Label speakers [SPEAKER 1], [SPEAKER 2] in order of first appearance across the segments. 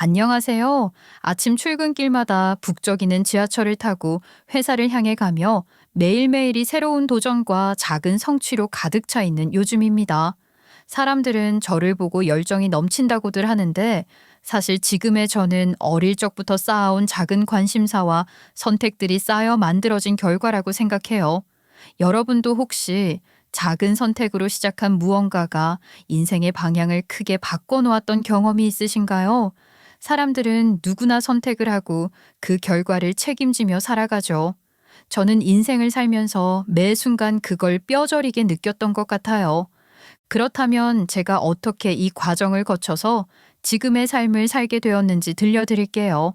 [SPEAKER 1] 안녕하세요. 아침 출근길마다 북적이는 지하철을 타고 회사를 향해 가며 매일매일이 새로운 도전과 작은 성취로 가득 차 있는 요즘입니다. 사람들은 저를 보고 열정이 넘친다고들 하는데 사실 지금의 저는 어릴 적부터 쌓아온 작은 관심사와 선택들이 쌓여 만들어진 결과라고 생각해요. 여러분도 혹시 작은 선택으로 시작한 무언가가 인생의 방향을 크게 바꿔놓았던 경험이 있으신가요? 사람들은 누구나 선택을 하고 그 결과를 책임지며 살아가죠. 저는 인생을 살면서 매 순간 그걸 뼈저리게 느꼈던 것 같아요. 그렇다면 제가 어떻게 이 과정을 거쳐서 지금의 삶을 살게 되었는지 들려드릴게요.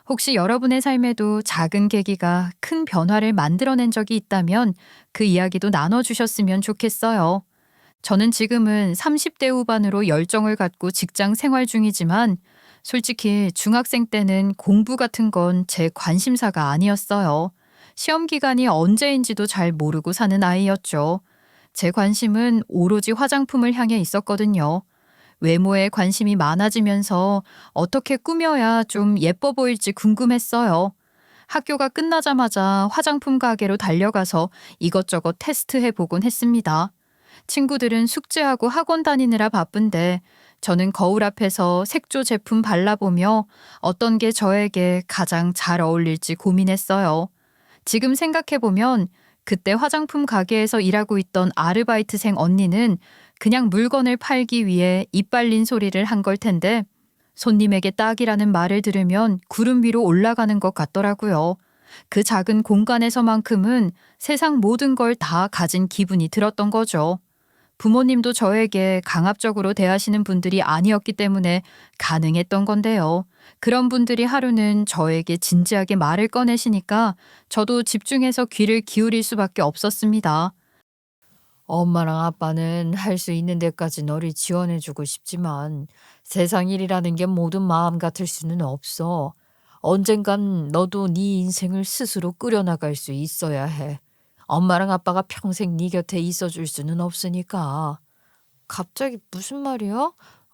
[SPEAKER 1] 혹시 여러분의 삶에도 작은 계기가 큰 변화를 만들어낸 적이 있다면 그 이야기도 나눠주셨으면 좋겠어요. 저는 지금은 30대 후반으로 열정을 갖고 직장 생활 중이지만 솔직히 중학생 때는 공부 같은 건 제 관심사가 아니었어요. 시험 기간이 언제인지도 잘 모르고 사는 아이였죠. 제 관심은 오로지 화장품을 향해 있었거든요. 외모에 관심이 많아지면서 어떻게 꾸며야 좀 예뻐 보일지 궁금했어요. 학교가 끝나자마자 화장품 가게로 달려가서 이것저것 테스트해보곤 했습니다. 친구들은 숙제하고 학원 다니느라 바쁜데 저는 거울 앞에서 색조 제품 발라보며 어떤 게 저에게 가장 잘 어울릴지 고민했어요. 지금 생각해보면 그때 화장품 가게에서 일하고 있던 아르바이트생 언니는 그냥 물건을 팔기 위해 이빨린 소리를 한 걸 텐데 손님에게 딱이라는 말을 들으면 구름 위로 올라가는 것 같더라고요. 그 작은 공간에서만큼은 세상 모든 걸 다 가진 기분이 들었던 거죠. 부모님도 저에게 강압적으로 대하시는 분들이 아니었기 때문에 가능했던 건데요. 그런 분들이 하루는 저에게 진지하게 말을 꺼내시니까 저도 집중해서 귀를 기울일 수밖에 없었습니다. 엄마랑 아빠는 할 수 있는 데까지 너를 지원해주고 싶지만 세상 일이라는 게 모든 마음 같을 수는 없어. 언젠간 너도 네 인생을 스스로 꾸려나갈 수 있어야 해. 엄마랑 아빠가 평생 네 곁에 있어줄 수는 없으니까. 갑자기 무슨 말이야?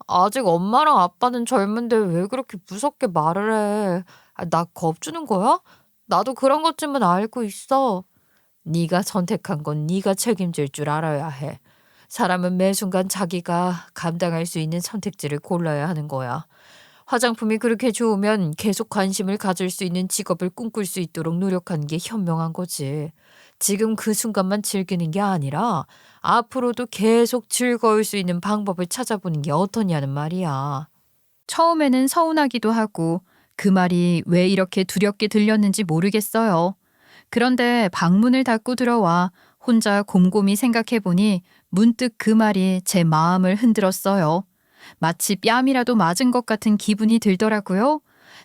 [SPEAKER 1] 아직 엄마랑 아빠는 젊은데 왜 그렇게 무섭게 말을 해? 나 겁주는 거야? 나도 그런 것쯤은 알고 있어. 네가 선택한 건 네가 책임질 줄 알아야 해. 사람은 매 순간 자기가 감당할 수 있는 선택지를 골라야 하는 거야. 화장품이 그렇게 좋으면 계속 관심을 가질 수 있는 직업을 꿈꿀 수 있도록 노력하는 게 현명한 거지. 지금 그 순간만 즐기는 게 아니라 앞으로도 계속 즐거울 수 있는 방법을 찾아보는 게 어떠냐는 말이야. 처음에는 서운하기도 하고 그 말이 왜 이렇게 두렵게 들렸는지 모르겠어요. 그런데 방문을 닫고 들어와 혼자 곰곰이 생각해보니 문득 그 말이 제 마음을 흔들었어요. 마치 뺨이라도 맞은 것 같은 기분이 들더라고요.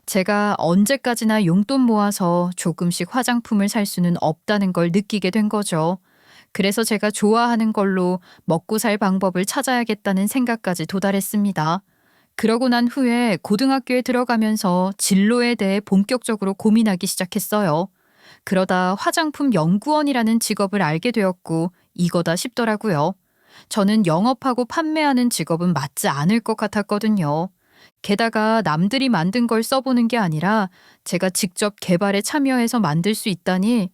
[SPEAKER 1] 제가 언제까지나 용돈 모아서 조금씩 화장품을 살 수는 없다는 걸 느끼게 된 거죠. 그래서 제가 좋아하는 걸로 먹고 살 방법을 찾아야겠다는 생각까지 도달했습니다. 그러고 난 후에 고등학교에 들어가면서 진로에 대해 본격적으로 고민하기 시작했어요. 그러다 화장품 연구원이라는 직업을 알게 되었고 이거다 싶더라고요. 저는 영업하고 판매하는 직업은 맞지 않을 것 같았거든요. 게다가 남들이 만든 걸 써보는 게 아니라 제가 직접 개발에 참여해서 만들 수 있다니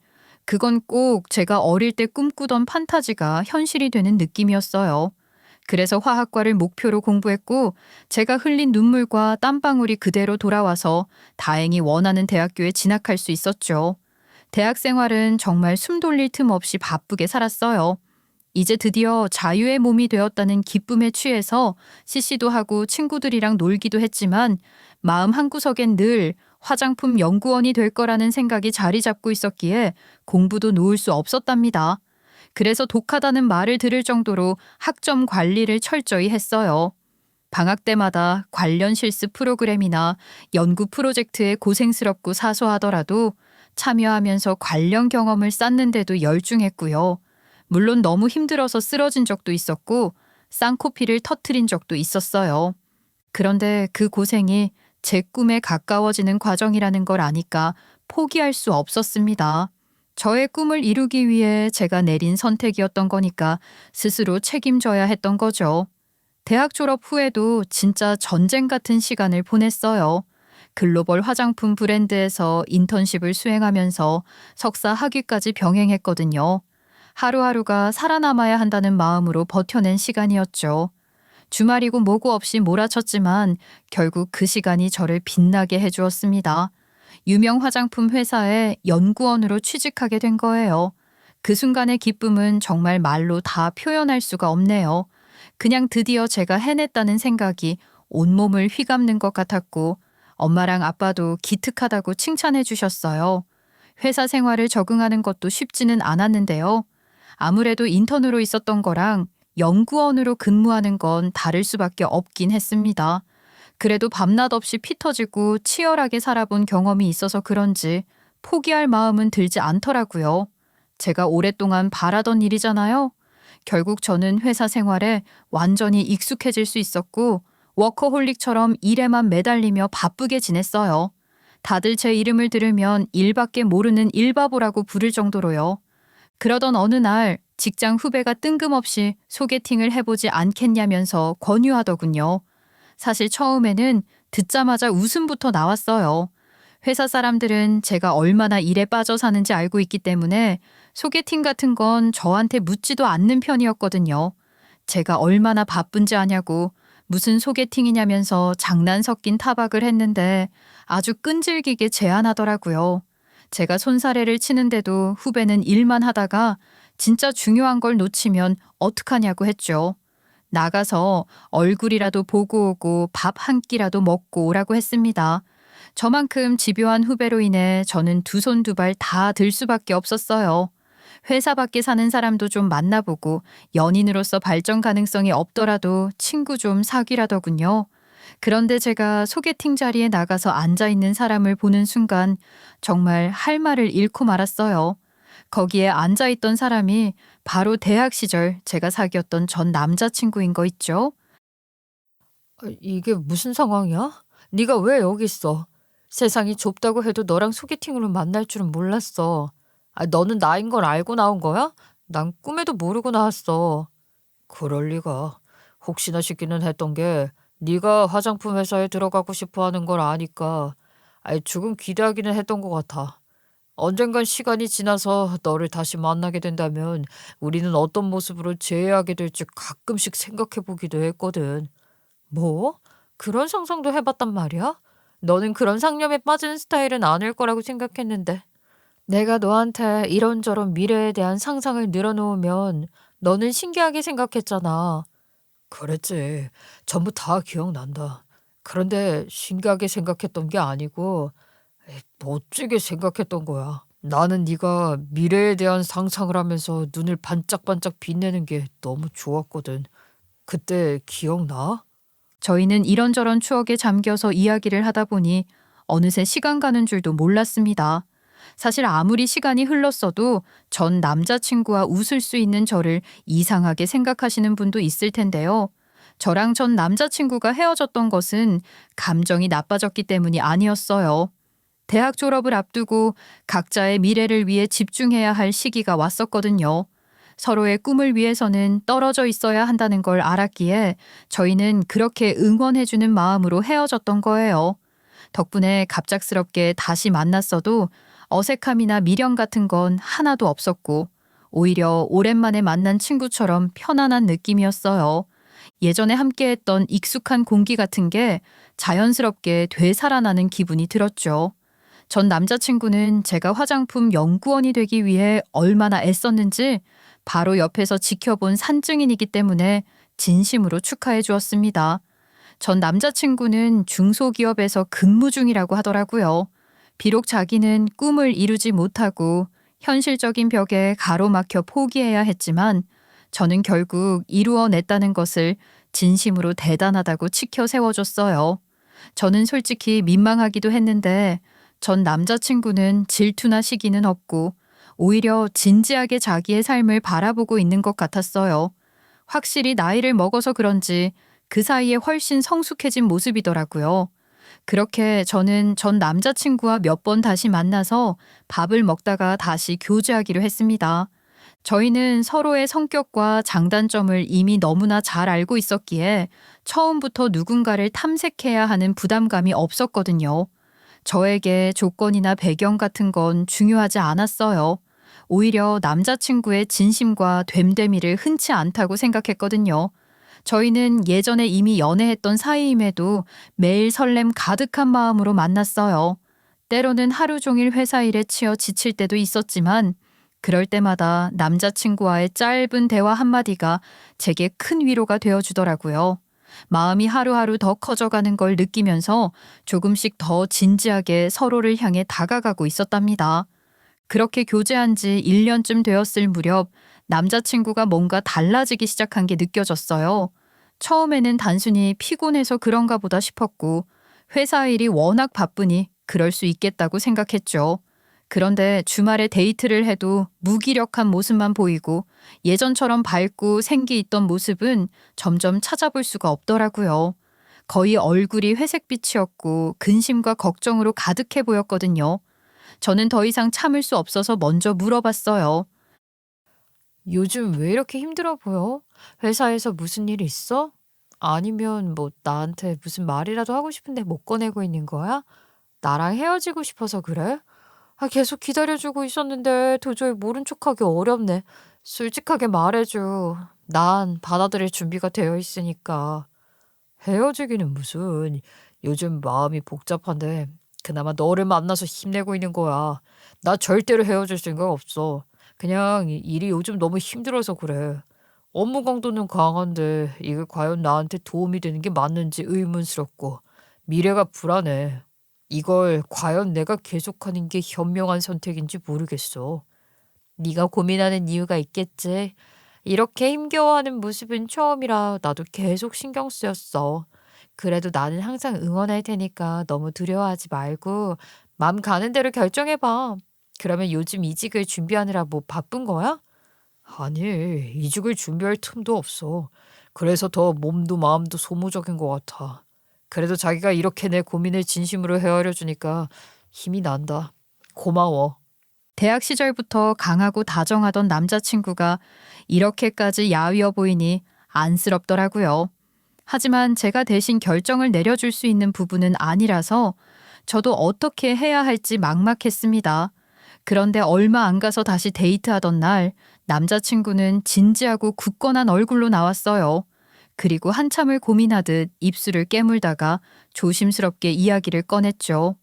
[SPEAKER 1] 그건 꼭 제가 어릴 때 꿈꾸던 판타지가 현실이 되는 느낌이었어요. 그래서 화학과를 목표로 공부했고 제가 흘린 눈물과 땀방울이 그대로 돌아와서 다행히 원하는 대학교에 진학할 수 있었죠. 대학 생활은 정말 숨 돌릴 틈 없이 바쁘게 살았어요. 이제 드디어 자유의 몸이 되었다는 기쁨에 취해서 CC도 하고 친구들이랑 놀기도 했지만 마음 한구석엔 늘 화장품 연구원이 될 거라는 생각이 자리 잡고 있었기에 공부도 놓을 수 없었답니다. 그래서 독하다는 말을 들을 정도로 학점 관리를 철저히 했어요. 방학 때마다 관련 실습 프로그램이나 연구 프로젝트에 고생스럽고 사소하더라도 참여하면서 관련 경험을 쌓는데도 열중했고요. 물론 너무 힘들어서 쓰러진 적도 있었고 쌍코피를 터트린 적도 있었어요. 그런데 그 고생이 제 꿈에 가까워지는 과정이라는 걸 아니까 포기할 수 없었습니다. 저의 꿈을 이루기 위해 제가 내린 선택이었던 거니까 스스로 책임져야 했던 거죠. 대학 졸업 후에도 진짜 전쟁 같은 시간을 보냈어요. 글로벌 화장품 브랜드에서 인턴십을 수행하면서 석사 학위까지 병행했거든요. 하루하루가 살아남아야 한다는 마음으로 버텨낸 시간이었죠. 주말이고 뭐고 없이 몰아쳤지만 결국 그 시간이 저를 빛나게 해주었습니다. 유명 화장품 회사에 연구원으로 취직하게 된 거예요. 그 순간의 기쁨은 정말 말로 다 표현할 수가 없네요. 그냥 드디어 제가 해냈다는 생각이 온몸을 휘감는 것 같았고 엄마랑 아빠도 기특하다고 칭찬해 주셨어요. 회사 생활을 적응하는 것도 쉽지는 않았는데요. 아무래도 인턴으로 있었던 거랑 연구원으로 근무하는 건 다를 수밖에 없긴 했습니다. 그래도 밤낮 없이 피 터지고 치열하게 살아본 경험이 있어서 그런지 포기할 마음은 들지 않더라고요. 제가 오랫동안 바라던 일이잖아요. 결국 저는 회사 생활에 완전히 익숙해질 수 있었고 워커홀릭처럼 일에만 매달리며 바쁘게 지냈어요. 다들 제 이름을 들으면 일밖에 모르는 일바보라고 부를 정도로요. 그러던 어느 날 직장 후배가 뜬금없이 소개팅을 해보지 않겠냐면서 권유하더군요. 사실 처음에는 듣자마자 웃음부터 나왔어요. 회사 사람들은 제가 얼마나 일에 빠져 사는지 알고 있기 때문에 소개팅 같은 건 저한테 묻지도 않는 편이었거든요. 제가 얼마나 바쁜지 아냐고 무슨 소개팅이냐면서 장난 섞인 타박을 했는데 아주 끈질기게 제안하더라고요. 제가 손사래를 치는데도 후배는 일만 하다가 진짜 중요한 걸 놓치면 어떡하냐고 했죠. 나가서 얼굴이라도 보고 오고 밥 한 끼라도 먹고 오라고 했습니다. 저만큼 집요한 후배로 인해 저는 두 손 두 발 다 들 수밖에 없었어요. 회사 밖에 사는 사람도 좀 만나보고 연인으로서 발전 가능성이 없더라도 친구 좀 사귀라더군요. 그런데 제가 소개팅 자리에 나가서 앉아있는 사람을 보는 순간 정말 할 말을 잃고 말았어요. 거기에 앉아있던 사람이 바로 대학 시절 제가 사귀었던 전 남자친구인 거 있죠?
[SPEAKER 2] 이게 무슨 상황이야? 네가 왜 여기 있어? 세상이 좁다고 해도 너랑 소개팅으로 만날 줄은 몰랐어. 너는 나인 걸 알고 나온 거야? 난 꿈에도 모르고 나왔어. 그럴 리가. 혹시나 싶기는 했던 게 네가 화장품 회사에 들어가고 싶어 하는 걸 아니까 조금 기대하기는 했던 것 같아. 언젠간 시간이 지나서 너를 다시 만나게 된다면 우리는 어떤 모습으로 재회하게 될지 가끔씩 생각해 보기도 했거든. 뭐? 그런 상상도 해봤단 말이야? 너는 그런 상념에 빠지는 스타일은 아닐 거라고 생각했는데. 내가 너한테 이런저런 미래에 대한 상상을 늘어놓으면 너는 신기하게 생각했잖아. 그랬지. 전부 다 기억난다. 그런데 신기하게 생각했던 게 아니고 멋지게 생각했던 거야. 나는 네가 미래에 대한 상상을 하면서 눈을 반짝반짝 빛내는 게 너무 좋았거든. 그때 기억나?
[SPEAKER 1] 저희는 이런저런 추억에 잠겨서 이야기를 하다 보니 어느새 시간 가는 줄도 몰랐습니다. 사실 아무리 시간이 흘렀어도 전 남자친구와 웃을 수 있는 저를 이상하게 생각하시는 분도 있을 텐데요. 저랑 전 남자친구가 헤어졌던 것은 감정이 나빠졌기 때문이 아니었어요. 대학 졸업을 앞두고 각자의 미래를 위해 집중해야 할 시기가 왔었거든요. 서로의 꿈을 위해서는 떨어져 있어야 한다는 걸 알았기에 저희는 그렇게 응원해주는 마음으로 헤어졌던 거예요. 덕분에 갑작스럽게 다시 만났어도 어색함이나 미련 같은 건 하나도 없었고 오히려 오랜만에 만난 친구처럼 편안한 느낌이었어요. 예전에 함께했던 익숙한 공기 같은 게 자연스럽게 되살아나는 기분이 들었죠. 전 남자친구는 제가 화장품 연구원이 되기 위해 얼마나 애썼는지 바로 옆에서 지켜본 산증인이기 때문에 진심으로 축하해 주었습니다. 전 남자친구는 중소기업에서 근무 중이라고 하더라고요. 비록 자기는 꿈을 이루지 못하고 현실적인 벽에 가로막혀 포기해야 했지만 저는 결국 이루어냈다는 것을 진심으로 대단하다고 치켜 세워줬어요. 저는 솔직히 민망하기도 했는데 전 남자친구는 질투나 시기는 없고 오히려 진지하게 자기의 삶을 바라보고 있는 것 같았어요. 확실히 나이를 먹어서 그런지 그 사이에 훨씬 성숙해진 모습이더라고요. 그렇게 저는 전 남자친구와 몇 번 다시 만나서 밥을 먹다가 다시 교제하기로 했습니다. 저희는 서로의 성격과 장단점을 이미 너무나 잘 알고 있었기에 처음부터 누군가를 탐색해야 하는 부담감이 없었거든요. 저에게 조건이나 배경 같은 건 중요하지 않았어요. 오히려 남자친구의 진심과 됨됨이를 흔치 않다고 생각했거든요. 저희는 예전에 이미 연애했던 사이임에도 매일 설렘 가득한 마음으로 만났어요. 때로는 하루 종일 회사 일에 치여 지칠 때도 있었지만 그럴 때마다 남자친구와의 짧은 대화 한마디가 제게 큰 위로가 되어주더라고요. 마음이 하루하루 더 커져가는 걸 느끼면서 조금씩 더 진지하게 서로를 향해 다가가고 있었답니다. 그렇게 교제한 지 1년쯤 되었을 무렵 남자친구가 뭔가 달라지기 시작한 게 느껴졌어요. 처음에는 단순히 피곤해서 그런가 보다 싶었고 회사 일이 워낙 바쁘니 그럴 수 있겠다고 생각했죠. 그런데 주말에 데이트를 해도 무기력한 모습만 보이고 예전처럼 밝고 생기 있던 모습은 점점 찾아볼 수가 없더라고요. 거의 얼굴이 회색빛이었고 근심과 걱정으로 가득해 보였거든요. 저는 더 이상 참을 수 없어서 먼저 물어봤어요.
[SPEAKER 2] 요즘 왜 이렇게 힘들어 보여? 회사에서 무슨 일 있어? 아니면 뭐 나한테 무슨 말이라도 하고 싶은데 못 꺼내고 있는 거야? 나랑 헤어지고 싶어서 그래? 계속 기다려주고 있었는데 도저히 모른 척하기 어렵네. 솔직하게 말해줘. 난 받아들일 준비가 되어 있으니까. 헤어지기는 무슨. 요즘 마음이 복잡한데 그나마 너를 만나서 힘내고 있는 거야. 나 절대로 헤어질 생각 없어. 그냥 일이 요즘 너무 힘들어서 그래. 업무 강도는 강한데 이게 과연 나한테 도움이 되는 게 맞는지 의문스럽고 미래가 불안해. 이걸 과연 내가 계속하는 게 현명한 선택인지 모르겠어. 네가 고민하는 이유가 있겠지. 이렇게 힘겨워하는 모습은 처음이라 나도 계속 신경 쓰였어. 그래도 나는 항상 응원할 테니까 너무 두려워하지 말고 마음 가는 대로 결정해봐. 그러면 요즘 이직을 준비하느라 뭐 바쁜 거야? 아니, 이직을 준비할 틈도 없어. 그래서 더 몸도 마음도 소모적인 것 같아. 그래도 자기가 이렇게 내 고민을 진심으로 헤아려 주니까 힘이 난다. 고마워.
[SPEAKER 1] 대학 시절부터 강하고 다정하던 남자친구가 이렇게까지 야위어 보이니 안쓰럽더라고요. 하지만 제가 대신 결정을 내려줄 수 있는 부분은 아니라서 저도 어떻게 해야 할지 막막했습니다. 그런데 얼마 안 가서 다시 데이트하던 날 남자친구는 진지하고 굳건한 얼굴로 나왔어요. 그리고 한참을 고민하듯 입술을 깨물다가 조심스럽게 이야기를 꺼냈죠.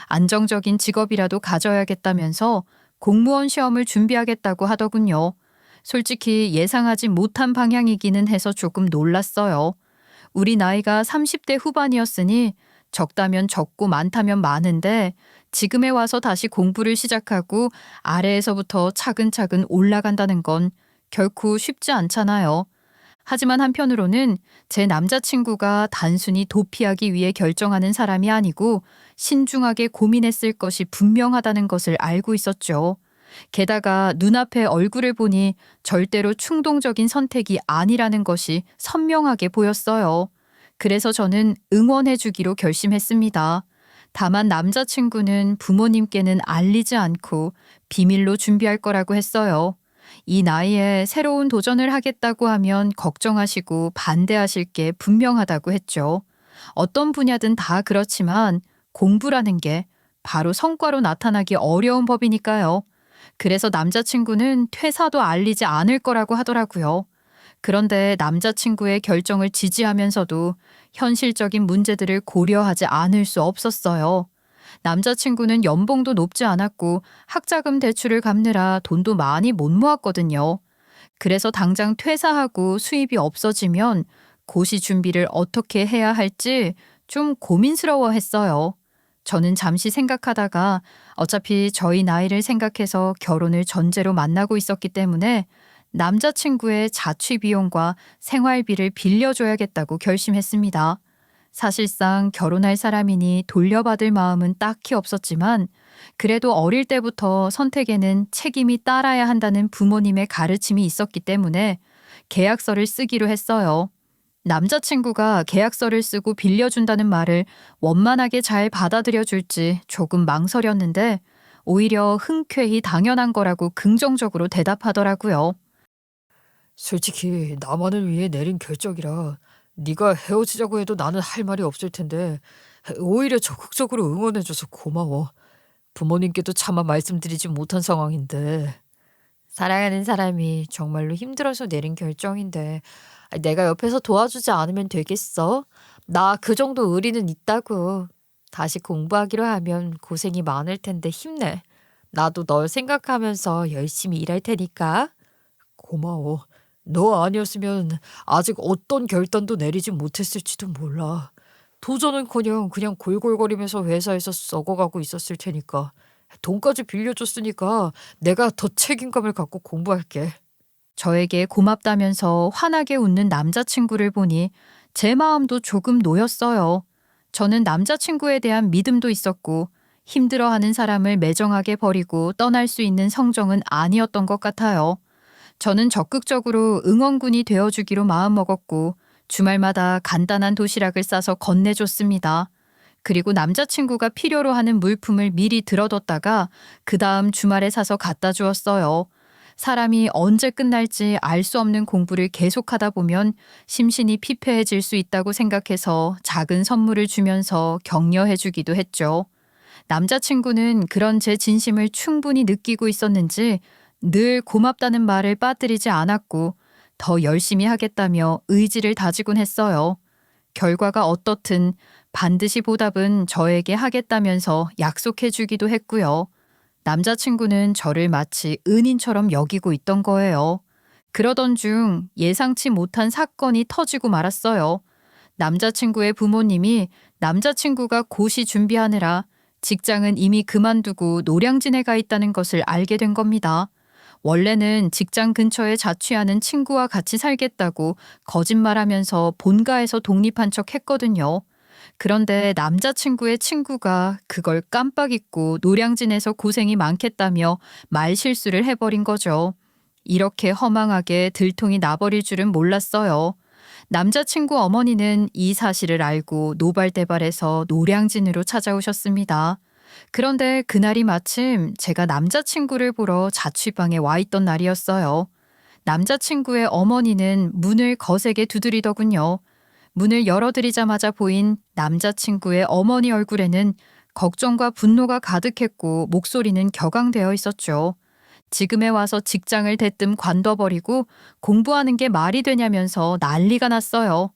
[SPEAKER 1] 안정적인 직업이라도 가져야겠다면서 공무원 시험을 준비하겠다고 하더군요. 솔직히 예상하지 못한 방향이기는 해서 조금 놀랐어요. 우리 나이가 30대 후반이었으니 적다면 적고 많다면 많은데 지금에 와서 다시 공부를 시작하고 아래에서부터 차근차근 올라간다는 건 결코 쉽지 않잖아요. 하지만 한편으로는 제 남자친구가 단순히 도피하기 위해 결정하는 사람이 아니고 신중하게 고민했을 것이 분명하다는 것을 알고 있었죠. 게다가 눈앞에 얼굴을 보니 절대로 충동적인 선택이 아니라는 것이 선명하게 보였어요. 그래서 저는 응원해주기로 결심했습니다. 다만 남자친구는 부모님께는 알리지 않고 비밀로 준비할 거라고 했어요. 이 나이에 새로운 도전을 하겠다고 하면 걱정하시고 반대하실 게 분명하다고 했죠. 어떤 분야든 다 그렇지만 공부라는 게 바로 성과로 나타나기 어려운 법이니까요. 그래서 남자친구는 퇴사도 알리지 않을 거라고 하더라고요. 그런데 남자친구의 결정을 지지하면서도 현실적인 문제들을 고려하지 않을 수 없었어요. 남자친구는 연봉도 높지 않았고 학자금 대출을 갚느라 돈도 많이 못 모았거든요. 그래서 당장 퇴사하고 수입이 없어지면 고시 준비를 어떻게 해야 할지 좀 고민스러워 했어요. 저는 잠시 생각하다가 어차피 저희 나이를 생각해서 결혼을 전제로 만나고 있었기 때문에 남자친구의 자취비용과 생활비를 빌려줘야겠다고 결심했습니다. 사실상 결혼할 사람이니 돌려받을 마음은 딱히 없었지만 그래도 어릴 때부터 선택에는 책임이 따라야 한다는 부모님의 가르침이 있었기 때문에 계약서를 쓰기로 했어요. 남자친구가 계약서를 쓰고 빌려준다는 말을 원만하게 잘 받아들여 줄지 조금 망설였는데 오히려 흔쾌히 당연한 거라고 긍정적으로 대답하더라고요.
[SPEAKER 2] 솔직히 나만을 위해 내린 결정이라 네가 헤어지자고 해도 나는 할 말이 없을 텐데 오히려 적극적으로 응원해줘서 고마워. 부모님께도 차마 말씀드리지 못한 상황인데. 사랑하는 사람이 정말로 힘들어서 내린 결정인데 내가 옆에서 도와주지 않으면 되겠어? 나 그 정도 의리는 있다고. 다시 공부하기로 하면 고생이 많을 텐데 힘내. 나도 널 생각하면서 열심히 일할 테니까. 고마워. 너 아니었으면 아직 어떤 결단도 내리지 못했을지도 몰라. 도전은커녕 그냥 골골거리면서 회사에서 썩어가고 있었을 테니까. 돈까지 빌려줬으니까 내가 더 책임감을 갖고 공부할게.
[SPEAKER 1] 저에게 고맙다면서 환하게 웃는 남자친구를 보니 제 마음도 조금 놓였어요. 저는 남자친구에 대한 믿음도 있었고 힘들어하는 사람을 매정하게 버리고 떠날 수 있는 성정은 아니었던 것 같아요. 저는 적극적으로 응원군이 되어주기로 마음먹었고 주말마다 간단한 도시락을 싸서 건네줬습니다. 그리고 남자친구가 필요로 하는 물품을 미리 들어뒀다가 그 다음 주말에 사서 갖다 주었어요. 사람이 언제 끝날지 알 수 없는 공부를 계속하다 보면 심신이 피폐해질 수 있다고 생각해서 작은 선물을 주면서 격려해주기도 했죠. 남자친구는 그런 제 진심을 충분히 느끼고 있었는지 늘 고맙다는 말을 빠뜨리지 않았고 더 열심히 하겠다며 의지를 다지곤 했어요. 결과가 어떻든 반드시 보답은 저에게 하겠다면서 약속해 주기도 했고요. 남자친구는 저를 마치 은인처럼 여기고 있던 거예요. 그러던 중 예상치 못한 사건이 터지고 말았어요. 남자친구의 부모님이 남자친구가 고시 준비하느라 직장은 이미 그만두고 노량진에 가 있다는 것을 알게 된 겁니다. 원래는 직장 근처에 자취하는 친구와 같이 살겠다고 거짓말하면서 본가에서 독립한 척 했거든요. 그런데 남자친구의 친구가 그걸 깜빡 잊고 노량진에서 고생이 많겠다며 말실수를 해버린 거죠. 이렇게 허망하게 들통이 나버릴 줄은 몰랐어요. 남자친구 어머니는 이 사실을 알고 노발대발해서 노량진으로 찾아오셨습니다. 그런데 그날이 마침 제가 남자친구를 보러 자취방에 와 있던 날이었어요. 남자친구의 어머니는 문을 거세게 두드리더군요. 문을 열어드리자마자 보인 남자친구의 어머니 얼굴에는 걱정과 분노가 가득했고 목소리는 격앙되어 있었죠. 지금에 와서 직장을 대뜸 관둬버리고 공부하는 게 말이 되냐면서 난리가 났어요.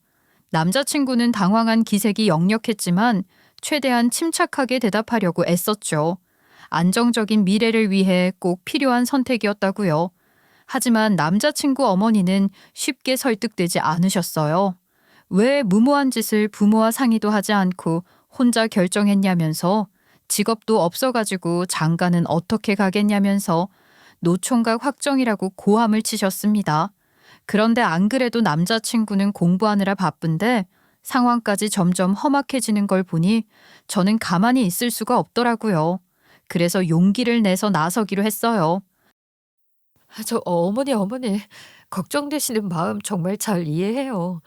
[SPEAKER 1] 남자친구는 당황한 기색이 역력했지만 최대한 침착하게 대답하려고 애썼죠. 안정적인 미래를 위해 꼭 필요한 선택이었다고요. 하지만 남자친구 어머니는 쉽게 설득되지 않으셨어요. 왜 무모한 짓을 부모와 상의도 하지 않고 혼자 결정했냐면서 직업도 없어가지고 장가는 어떻게 가겠냐면서 노총각 확정이라고 고함을 치셨습니다. 그런데 안 그래도 남자친구는 공부하느라 바쁜데 상황까지 점점 험악해지는 걸 보니 저는 가만히 있을 수가 없더라고요. 그래서 용기를 내서 나서기로 했어요.
[SPEAKER 2] 어머니, 걱정되시는 마음 정말 잘 이해해요.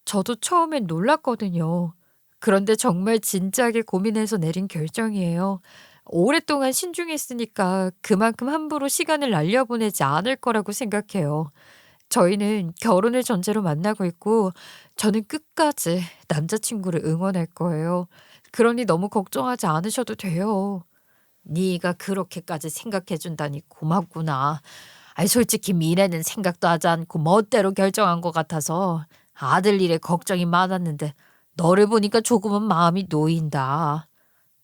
[SPEAKER 2] 저도 처음엔 놀랐거든요. 그런데 정말 진지하게 고민해서 내린 결정이에요. 오랫동안 신중했으니까 그만큼 함부로 시간을 날려보내지 않을 거라고 생각해요. 저희는 결혼을 전제로 만나고 있고 저는 끝까지 남자친구를 응원할 거예요. 그러니 너무 걱정하지 않으셔도 돼요. 네가 그렇게까지 생각해 준다니 고맙구나. 아이 솔직히 미래는 생각도 하지 않고 멋대로 결정한 것 같아서 아들 일에 걱정이 많았는데 너를 보니까 조금은 마음이 놓인다.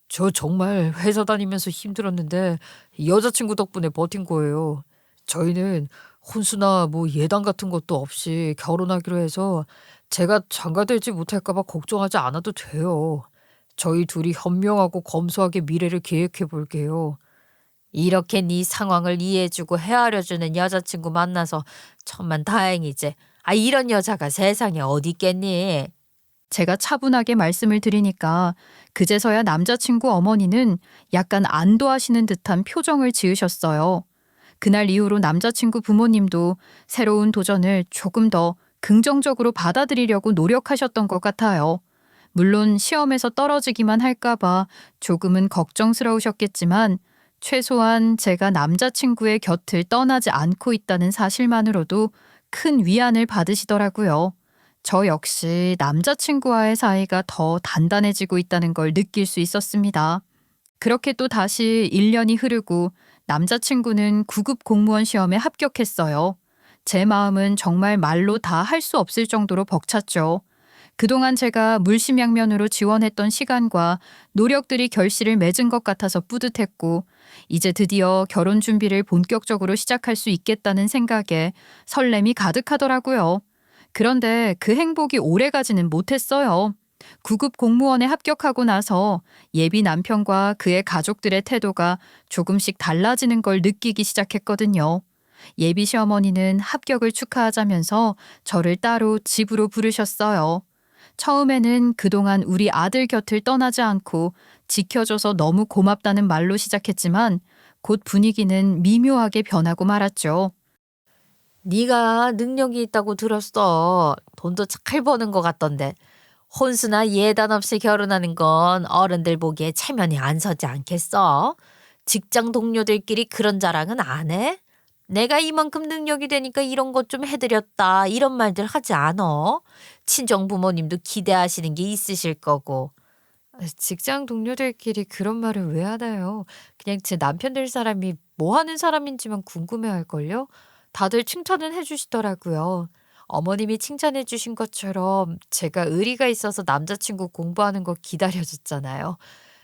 [SPEAKER 2] 저 정말 회사 다니면서 힘들었는데 여자친구 덕분에 버틴 거예요. 저희는 혼수나 뭐 예단 같은 것도 없이 결혼하기로 해서 제가 장가들지 못할까 봐 걱정하지 않아도 돼요. 저희 둘이 현명하고 검소하게 미래를 계획해 볼게요. 이렇게 네 상황을 이해해주고 헤아려주는 여자친구 만나서 천만 다행이지. 이런 여자가 세상에 어디 있겠니?
[SPEAKER 1] 제가 차분하게 말씀을 드리니까 그제서야 남자친구 어머니는 약간 안도하시는 듯한 표정을 지으셨어요. 그날 이후로 남자친구 부모님도 새로운 도전을 조금 더 긍정적으로 받아들이려고 노력하셨던 것 같아요. 물론 시험에서 떨어지기만 할까봐 조금은 걱정스러우셨겠지만 최소한 제가 남자친구의 곁을 떠나지 않고 있다는 사실만으로도 큰 위안을 받으시더라고요. 저 역시 남자친구와의 사이가 더 단단해지고 있다는 걸 느낄 수 있었습니다. 그렇게 또 다시 1년이 흐르고 남자친구는 9급 공무원 시험에 합격했어요. 제 마음은 정말 말로 다 할 수 없을 정도로 벅찼죠. 그동안 제가 물심양면으로 지원했던 시간과 노력들이 결실을 맺은 것 같아서 뿌듯했고, 이제 드디어 결혼 준비를 본격적으로 시작할 수 있겠다는 생각에 설렘이 가득하더라고요. 그런데 그 행복이 오래가지는 못했어요. 9급 공무원에 합격하고 나서 예비 남편과 그의 가족들의 태도가 조금씩 달라지는 걸 느끼기 시작했거든요. 예비 시어머니는 합격을 축하하자면서 저를 따로 집으로 부르셨어요. 처음에는 그동안 우리 아들 곁을 떠나지 않고 지켜줘서 너무 고맙다는 말로 시작했지만 곧 분위기는 미묘하게 변하고 말았죠.
[SPEAKER 2] 네가 능력이 있다고 들었어. 돈도 잘 버는 것 같던데. 혼수나 예단 없이 결혼하는 건 어른들 보기에 체면이 안 서지 않겠어? 직장 동료들끼리 그런 자랑은 안 해? 내가 이만큼 능력이 되니까 이런 것 좀 해드렸다 이런 말들 하지 않어? 친정 부모님도 기대하시는 게 있으실 거고. 직장 동료들끼리 그런 말을 왜 하나요? 그냥 제 남편 될 사람이 뭐 하는 사람인지만 궁금해할걸요? 다들 칭찬은 해주시더라고요. 어머님이 칭찬해 주신 것처럼 제가 의리가 있어서 남자친구 공부하는 거 기다려줬잖아요.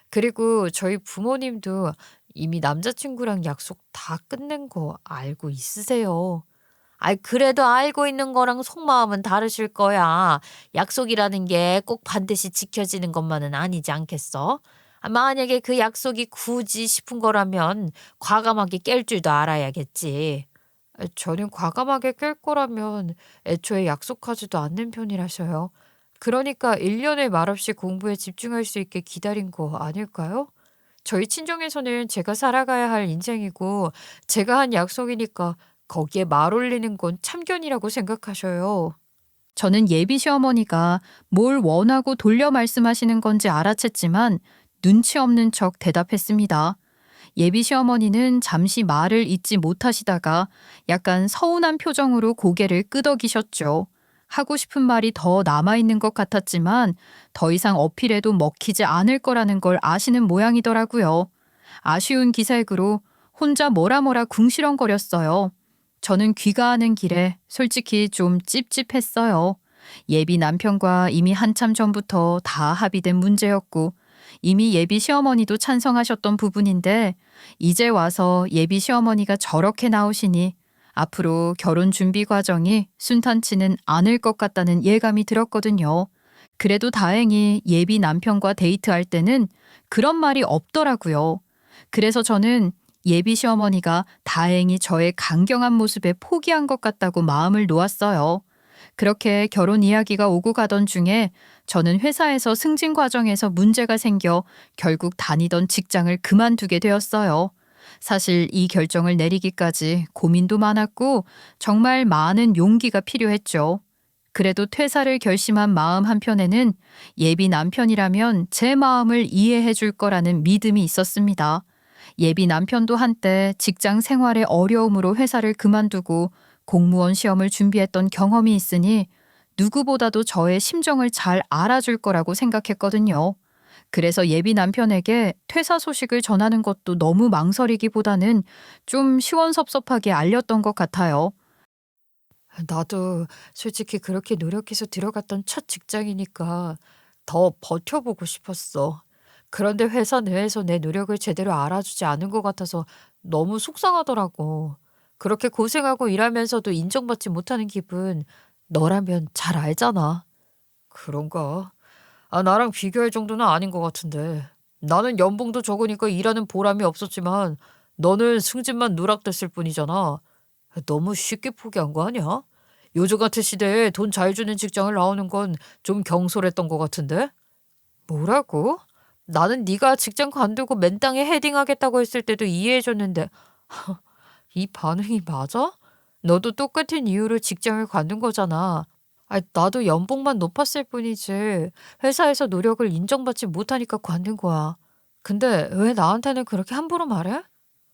[SPEAKER 2] 그리고 저희 부모님도 이미 남자친구랑 약속 다 끝낸 거 알고 있으세요. 아이, 그래도 알고 있는 거랑 속마음은 다르실 거야. 약속이라는 게 꼭 반드시 지켜지는 것만은 아니지 않겠어? 만약에 그 약속이 굳이 싶은 거라면 과감하게 깰 줄도 알아야겠지. 저는 과감하게 깰 거라면 애초에 약속하지도 않는 편이라서요. 그러니까 1년을 말없이 공부에 집중할 수 있게 기다린 거 아닐까요? 저희 친정에서는 제가 살아가야 할 인생이고 제가 한 약속이니까 거기에 말 올리는 건 참견이라고 생각하셔요.
[SPEAKER 1] 저는 예비 시어머니가 뭘 원하고 돌려 말씀하시는 건지 알아챘지만 눈치 없는 척 대답했습니다. 예비 시어머니는 잠시 말을 잇지 못하시다가 약간 서운한 표정으로 고개를 끄덕이셨죠. 하고 싶은 말이 더 남아있는 것 같았지만 더 이상 어필해도 먹히지 않을 거라는 걸 아시는 모양이더라고요. 아쉬운 기색으로 혼자 뭐라 궁시렁거렸어요. 저는 귀가하는 길에 솔직히 좀 찝찝했어요. 예비 남편과 이미 한참 전부터 다 합의된 문제였고 이미 예비 시어머니도 찬성하셨던 부분인데 이제 와서 예비 시어머니가 저렇게 나오시니 앞으로 결혼 준비 과정이 순탄치는 않을 것 같다는 예감이 들었거든요. 그래도 다행히 예비 남편과 데이트할 때는 그런 말이 없더라고요. 그래서 저는 예비 시어머니가 다행히 저의 강경한 모습에 포기한 것 같다고 마음을 놓았어요. 그렇게 결혼 이야기가 오고 가던 중에 저는 회사에서 승진 과정에서 문제가 생겨 결국 다니던 직장을 그만두게 되었어요. 사실 이 결정을 내리기까지 고민도 많았고 정말 많은 용기가 필요했죠. 그래도 퇴사를 결심한 마음 한편에는 예비 남편이라면 제 마음을 이해해 줄 거라는 믿음이 있었습니다. 예비 남편도 한때 직장 생활의 어려움으로 회사를 그만두고 공무원 시험을 준비했던 경험이 있으니 누구보다도 저의 심정을 잘 알아줄 거라고 생각했거든요. 그래서 예비 남편에게 퇴사 소식을 전하는 것도 너무 망설이기보다는 좀 시원섭섭하게 알렸던 것 같아요.
[SPEAKER 2] 나도 솔직히 그렇게 노력해서 들어갔던 첫 직장이니까 더 버텨보고 싶었어. 그런데 회사 내에서 내 노력을 제대로 알아주지 않은 것 같아서 너무 속상하더라고. 그렇게 고생하고 일하면서도 인정받지 못하는 기분, 너라면 잘 알잖아. 그런가? 나랑 비교할 정도는 아닌 것 같은데. 나는 연봉도 적으니까 일하는 보람이 없었지만, 너는 승진만 누락됐을 뿐이잖아. 너무 쉽게 포기한 거 아니야? 요즘 같은 시대에 돈 잘 주는 직장을 나오는 건 좀 경솔했던 것 같은데? 뭐라고? 나는 네가 직장 관두고 맨 땅에 헤딩하겠다고 했을 때도 이해해줬는데 이 반응이 맞아? 너도 똑같은 이유로 직장을 관둔 거잖아. 나도 연봉만 높았을 뿐이지 회사에서 노력을 인정받지 못하니까 관둔 거야. 근데 왜 나한테는 그렇게 함부로 말해?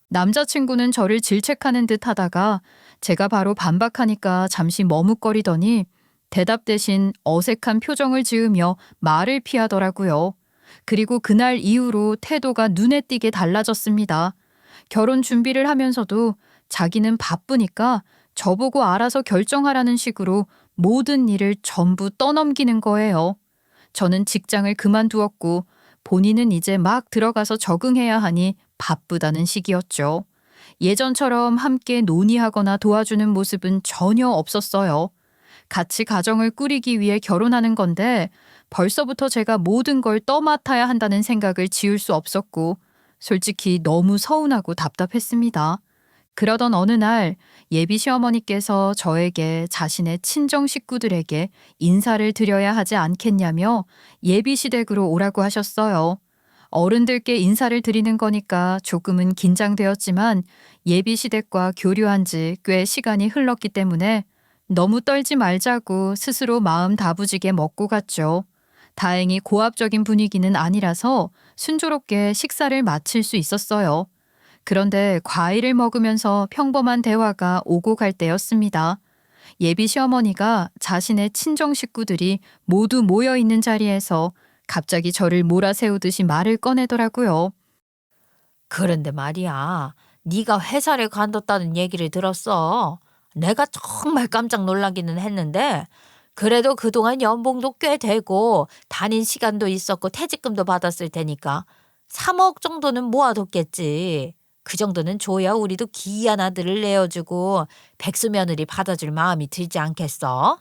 [SPEAKER 1] 남자친구는 저를 질책하는 듯 하다가 제가 바로 반박하니까 잠시 머뭇거리더니 대답 대신 어색한 표정을 지으며 말을 피하더라고요. 그리고 그날 이후로 태도가 눈에 띄게 달라졌습니다. 결혼 준비를 하면서도 자기는 바쁘니까 저보고 알아서 결정하라는 식으로 모든 일을 전부 떠넘기는 거예요. 저는 직장을 그만두었고 본인은 이제 막 들어가서 적응해야 하니 바쁘다는 시기였죠. 예전처럼 함께 논의하거나 도와주는 모습은 전혀 없었어요. 같이 가정을 꾸리기 위해 결혼하는 건데 벌써부터 제가 모든 걸 떠맡아야 한다는 생각을 지울 수 없었고 솔직히 너무 서운하고 답답했습니다. 그러던 어느 날 예비 시어머니께서 저에게 자신의 친정 식구들에게 인사를 드려야 하지 않겠냐며 예비 시댁으로 오라고 하셨어요. 어른들께 인사를 드리는 거니까 조금은 긴장되었지만 예비 시댁과 교류한 지 꽤 시간이 흘렀기 때문에 너무 떨지 말자고 스스로 마음 다부지게 먹고 갔죠. 다행히 고압적인 분위기는 아니라서 순조롭게 식사를 마칠 수 있었어요. 그런데 과일을 먹으면서 평범한 대화가 오고 갈 때였습니다. 예비 시어머니가 자신의 친정 식구들이 모두 모여 있는 자리에서 갑자기 저를 몰아세우듯이 말을 꺼내더라고요.
[SPEAKER 2] 그런데 말이야, 네가 회사를 관뒀다는 얘기를 들었어. 내가 정말 깜짝 놀라기는 했는데 그래도 그동안 연봉도 꽤 되고 다닌 시간도 있었고 퇴직금도 받았을 테니까 3억 정도는 모아뒀겠지. 그 정도는 줘야 우리도 귀한 아들을 내어주고 백수 며느리 받아줄 마음이 들지 않겠어?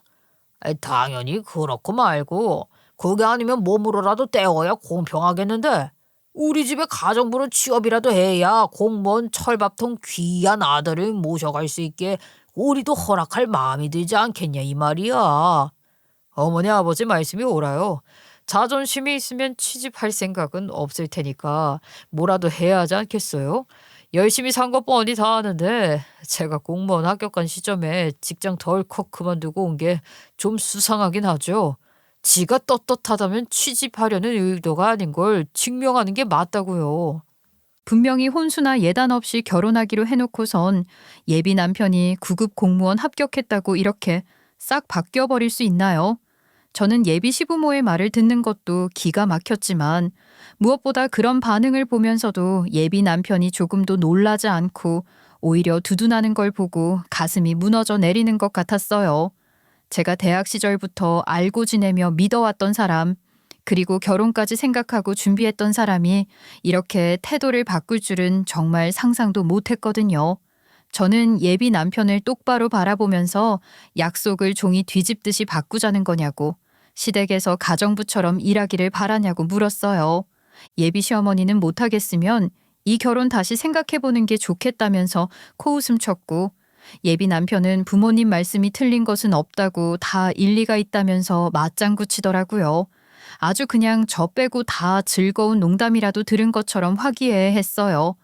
[SPEAKER 2] 당연히 그렇고 말고 그게 아니면 몸으로라도 때워야 공평하겠는데 우리 집에 가정부로 취업이라도 해야 공무원 철밥통 귀한 아들을 모셔갈 수 있게 우리도 허락할 마음이 들지 않겠냐 이 말이야. 어머니 아버지 말씀이 옳아요. 자존심이 있으면 취직할 생각은 없을 테니까 뭐라도 해야 하지 않겠어요? 열심히 산 것 뻔히 다 아는데 제가 공무원 합격한 시점에 직장 덜컥 그만두고 온 게 좀 수상하긴 하죠. 지가 떳떳하다면 취직하려는 의도가 아닌 걸 증명하는 게 맞다고요.
[SPEAKER 1] 분명히 혼수나 예단 없이 결혼하기로 해놓고선 예비 남편이 구급 공무원 합격했다고 이렇게 싹 바뀌어버릴 수 있나요? 저는 예비 시부모의 말을 듣는 것도 기가 막혔지만 무엇보다 그런 반응을 보면서도 예비 남편이 조금도 놀라지 않고 오히려 두둔하는 걸 보고 가슴이 무너져 내리는 것 같았어요. 제가 대학 시절부터 알고 지내며 믿어왔던 사람, 그리고 결혼까지 생각하고 준비했던 사람이 이렇게 태도를 바꿀 줄은 정말 상상도 못했거든요. 저는 예비 남편을 똑바로 바라보면서 약속을 종이 뒤집듯이 바꾸자는 거냐고, 시댁에서 가정부처럼 일하기를 바라냐고 물었어요. 예비 시어머니는 못하겠으면 이 결혼 다시 생각해보는 게 좋겠다면서 코웃음 쳤고, 예비 남편은 부모님 말씀이 틀린 것은 없다고 다 일리가 있다면서 맞장구 치더라고요. 아주 그냥 저 빼고 다 즐거운 농담이라도 들은 것처럼 화기애애했어요.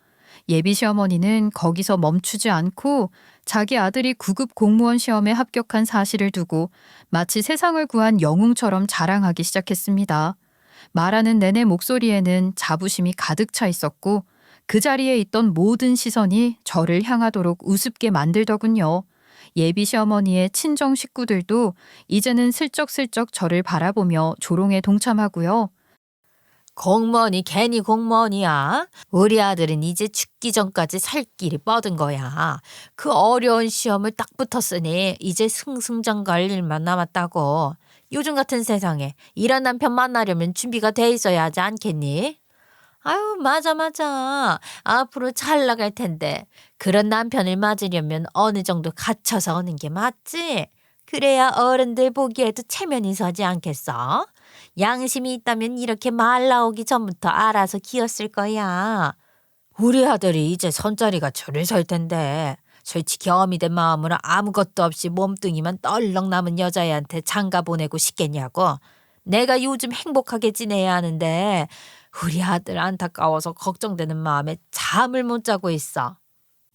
[SPEAKER 1] 예비 시어머니는 거기서 멈추지 않고 자기 아들이 구급 공무원 시험에 합격한 사실을 두고 마치 세상을 구한 영웅처럼 자랑하기 시작했습니다. 말하는 내내 목소리에는 자부심이 가득 차 있었고 그 자리에 있던 모든 시선이 저를 향하도록 우습게 만들더군요. 예비 시어머니의 친정 식구들도 이제는 슬쩍슬쩍 저를 바라보며 조롱에 동참하고요.
[SPEAKER 2] 공무원이 괜히 공무원이야. 우리 아들은 이제 죽기 전까지 살 길이 뻗은 거야. 그 어려운 시험을 딱 붙었으니 이제 승승장구할 일만 남았다고. 요즘 같은 세상에 이런 남편 만나려면 준비가 돼 있어야 하지 않겠니? 아유, 맞아, 맞아. 앞으로 잘 나갈 텐데. 그런 남편을 맞으려면 어느 정도 갖춰서 오는 게 맞지? 그래야 어른들 보기에도 체면이 서지 않겠어? 양심이 있다면 이렇게 말 나오기 전부터 알아서 기었을 거야. 우리 아들이 이제 손자리가 줄을 설 텐데 솔직히 어미 된 마음으로 아무것도 없이 몸뚱이만 떨렁 남은 여자애한테 장가 보내고 싶겠냐고. 내가 요즘 행복하게 지내야 하는데 우리 아들 안타까워서 걱정되는 마음에 잠을 못 자고 있어.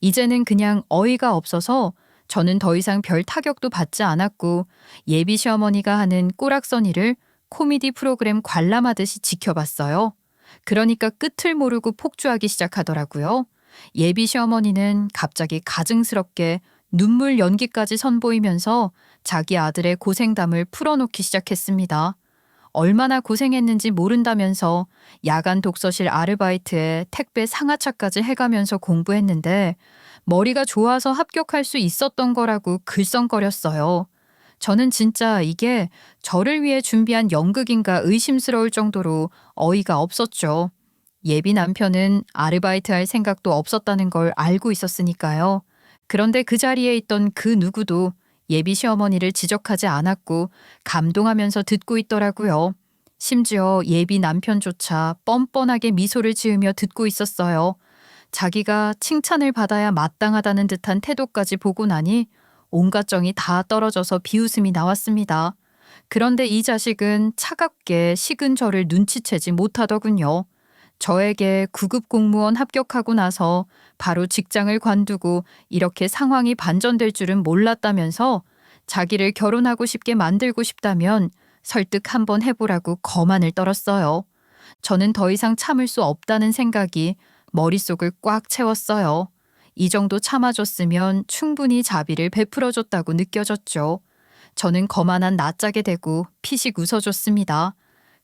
[SPEAKER 1] 이제는 그냥 어이가 없어서 저는 더 이상 별 타격도 받지 않았고 예비 시어머니가 하는 꼬락서니를 코미디 프로그램 관람하듯이 지켜봤어요. 그러니까 끝을 모르고 폭주하기 시작하더라고요. 예비 시어머니는 갑자기 가증스럽게 눈물 연기까지 선보이면서 자기 아들의 고생담을 풀어놓기 시작했습니다. 얼마나 고생했는지 모른다면서 야간 독서실 아르바이트에 택배 상하차까지 해가면서 공부했는데 머리가 좋아서 합격할 수 있었던 거라고 글썽거렸어요. 저는 진짜 이게 저를 위해 준비한 연극인가 의심스러울 정도로 어이가 없었죠. 예비 남편은 아르바이트 할 생각도 없었다는 걸 알고 있었으니까요. 그런데 그 자리에 있던 그 누구도 예비 시어머니를 지적하지 않았고 감동하면서 듣고 있더라고요. 심지어 예비 남편조차 뻔뻔하게 미소를 지으며 듣고 있었어요. 자기가 칭찬을 받아야 마땅하다는 듯한 태도까지 보고 나니 온갖 정이 다 떨어져서 비웃음이 나왔습니다. 그런데 이 자식은 차갑게 식은 저를 눈치채지 못하더군요. 저에게 9급 공무원 합격하고 나서 바로 직장을 관두고 이렇게 상황이 반전될 줄은 몰랐다면서 자기를 결혼하고 싶게 만들고 싶다면 설득 한번 해보라고 거만을 떨었어요. 저는 더 이상 참을 수 없다는 생각이 머릿속을 꽉 채웠어요. 이 정도 참아줬으면 충분히 자비를 베풀어줬다고 느껴졌죠. 저는 거만한 낯짝에 대고 피식 웃어줬습니다.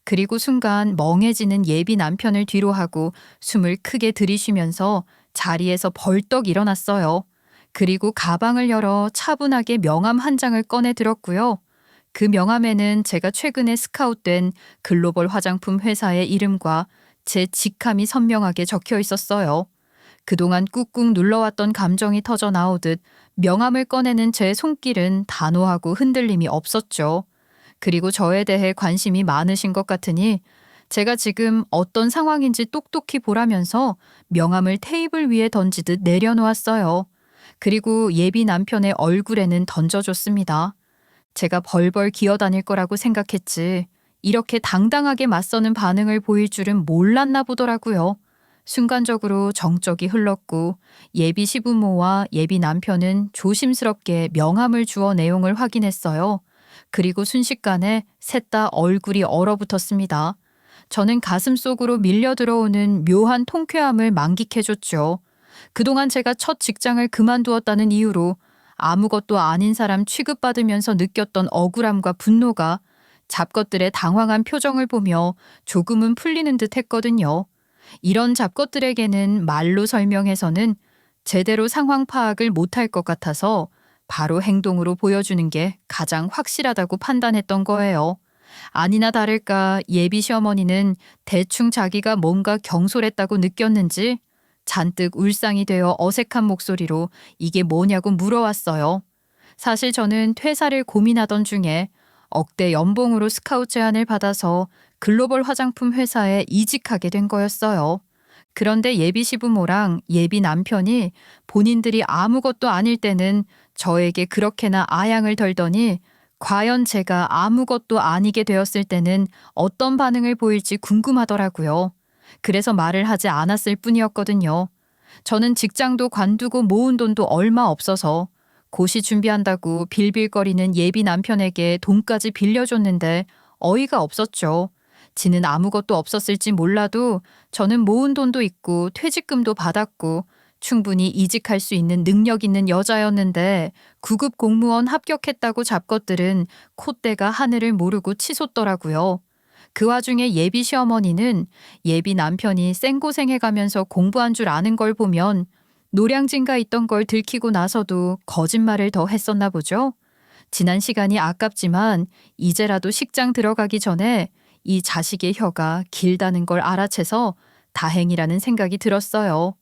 [SPEAKER 1] 그리고 순간 멍해지는 예비 남편을 뒤로 하고 숨을 크게 들이쉬면서 자리에서 벌떡 일어났어요. 그리고 가방을 열어 차분하게 명함 한 장을 꺼내 들었고요. 그 명함에는 제가 최근에 스카웃된 글로벌 화장품 회사의 이름과 제 직함이 선명하게 적혀 있었어요. 그동안 꾹꾹 눌러왔던 감정이 터져 나오듯 명함을 꺼내는 제 손길은 단호하고 흔들림이 없었죠. 그리고 저에 대해 관심이 많으신 것 같으니 제가 지금 어떤 상황인지 똑똑히 보라면서 명함을 테이블 위에 던지듯 내려놓았어요. 그리고 예비 남편의 얼굴에는 던져줬습니다. 제가 벌벌 기어다닐 거라고 생각했지 이렇게 당당하게 맞서는 반응을 보일 줄은 몰랐나 보더라고요. 순간적으로 정적이 흘렀고 예비 시부모와 예비 남편은 조심스럽게 명함을 주어 내용을 확인했어요. 그리고 순식간에 셋 다 얼굴이 얼어붙었습니다. 저는 가슴 속으로 밀려 들어오는 묘한 통쾌함을 만끽해줬죠. 그동안 제가 첫 직장을 그만두었다는 이유로 아무것도 아닌 사람 취급받으면서 느꼈던 억울함과 분노가 잡것들의 당황한 표정을 보며 조금은 풀리는 듯 했거든요. 이런 잡것들에게는 말로 설명해서는 제대로 상황 파악을 못할 것 같아서 바로 행동으로 보여주는 게 가장 확실하다고 판단했던 거예요. 아니나 다를까 예비 시어머니는 대충 자기가 뭔가 경솔했다고 느꼈는지 잔뜩 울상이 되어 어색한 목소리로 이게 뭐냐고 물어왔어요. 사실 저는 퇴사를 고민하던 중에 억대 연봉으로 스카웃 제안을 받아서 글로벌 화장품 회사에 이직하게 된 거였어요. 그런데 예비 시부모랑 예비 남편이 본인들이 아무것도 아닐 때는 저에게 그렇게나 아양을 덜더니 과연 제가 아무것도 아니게 되었을 때는 어떤 반응을 보일지 궁금하더라고요. 그래서 말을 하지 않았을 뿐이었거든요. 저는 직장도 관두고 모은 돈도 얼마 없어서 고시 준비한다고 빌빌거리는 예비 남편에게 돈까지 빌려줬는데 어이가 없었죠. 지는 아무것도 없었을지 몰라도 저는 모은 돈도 있고 퇴직금도 받았고 충분히 이직할 수 있는 능력 있는 여자였는데 9급 공무원 합격했다고 잡것들은 콧대가 하늘을 모르고 치솟더라고요. 그 와중에 예비 시어머니는 예비 남편이 생고생해가면서 공부한 줄 아는 걸 보면 노량진가 있던 걸 들키고 나서도 거짓말을 더 했었나 보죠. 지난 시간이 아깝지만 이제라도 식장 들어가기 전에 이 자식의 혀가 길다는 걸 알아채서 다행이라는 생각이 들었어요.